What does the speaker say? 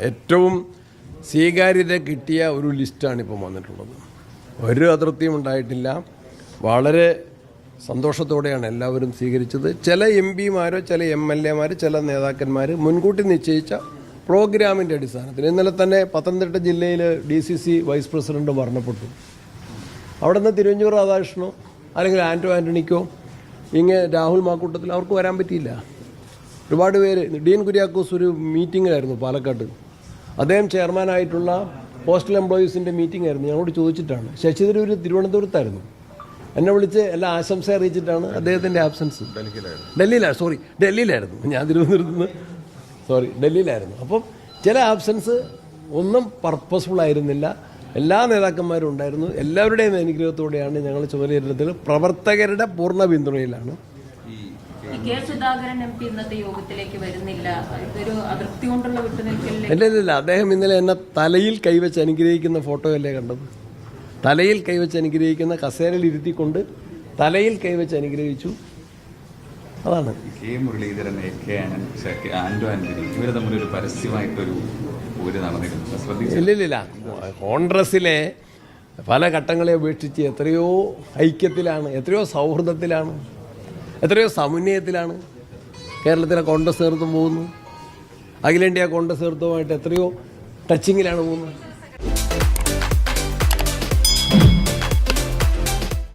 ഏറ്റവും സ്വീകാര്യത കിട്ടിയ ഒരു ലിസ്റ്റാണ് ഇപ്പം വന്നിട്ടുള്ളത്. ഒരു അതിർത്തിയും ഉണ്ടായിട്ടില്ല. വളരെ സന്തോഷത്തോടെയാണ് എല്ലാവരും സ്വീകരിച്ചത്. ചില എം പിമാരോ ചില MLA മാർ ചില നേതാക്കന്മാർ മുൻകൂട്ടി നിശ്ചയിച്ച പ്രോഗ്രാമിൻ്റെ അടിസ്ഥാനത്തിൽ ഇന്നലെ തന്നെ പത്തനംതിട്ട ജില്ലയിൽ DCC വൈസ് പ്രസിഡന്റ് മരണപ്പെട്ടു. അവിടെ നിന്ന് തിരുവഞ്ചൂർ രാധാകൃഷ്ണനോ അല്ലെങ്കിൽ ആൻ്റോ ആൻ്റണിക്കോ രാഹുൽ മാക്കൂട്ടത്തിൽ അവർക്ക് വരാൻ പറ്റിയില്ല. ഒരുപാട് പേര് ഡീൻ കുര്യാക്കോസ് ഒരു മീറ്റിങ്ങിലായിരുന്നു പാലക്കാട്ട്. അദ്ദേഹം ചെയർമാനായിട്ടുള്ള പോസ്റ്റൽ എംപ്ലോയീസിൻ്റെ മീറ്റിംഗ് ആയിരുന്നു. ഞങ്ങളോട് ചോദിച്ചിട്ടാണ്. ശശി തരൂർ തിരുവനന്തപുരത്തായിരുന്നു. എന്നെ വിളിച്ച് എല്ലാ ആശംസ അറിയിച്ചിട്ടാണ് അദ്ദേഹത്തിൻ്റെ ആബ്സൻസ്. ഡൽഹിയിലായിരുന്നു. ഞാൻ തിരുവനന്തപുരത്ത് നിന്ന് ഡൽഹിയിലായിരുന്നു. അപ്പം ചില ആബ്സൻസ് ഒന്നും പർപ്പസ്ഫുൾ ആയിരുന്നില്ല. എല്ലാ നേതാക്കന്മാരും ഉണ്ടായിരുന്നു. എല്ലാവരുടെയും അനുഗ്രഹത്തോടെയാണ് ഞങ്ങൾ ചുമതലയേറ്റത്. പ്രവർത്തകരുടെ പൂർണ്ണ പിന്തുണയിലാണ്. ഇല്ല, അദ്ദേഹം ഇന്നലെ എന്നെ തലയിൽ കൈവച്ച് അനുഗ്രഹിക്കുന്ന ഫോട്ടോയല്ലേ കണ്ടത്? തലയിൽ കൈവച്ച് അനുഗ്രഹിക്കുന്ന, കസേരയിൽ ഇരുത്തിക്കൊണ്ട് തലയിൽ കൈവച്ച് അനുഗ്രഹിച്ചു. അതാണ്. മുരളീധരൻ ആന്റോ ആന്റണി ഇവർ തമ്മിലൊരു പരസ്യമായിട്ടൊരു ഇല്ലില്ല. കോൺഗ്രസിലെ പല ഘട്ടങ്ങളെ അപേക്ഷിച്ച് എത്രയോ ഐക്യത്തിലാണ്, എത്രയോ സൗഹൃദത്തിലാണ്, എത്രയോ സമന്വയത്തിലാണ് കേരളത്തിലെ കോൺഗ്രസ് നേതൃത്വം പോകുന്നത്. അഖിലേന്ത്യാ കോൺഗ്രസ് നേതൃത്വമായിട്ട് എത്രയോ ടച്ചിങ്ങിലാണ് പോകുന്നത്.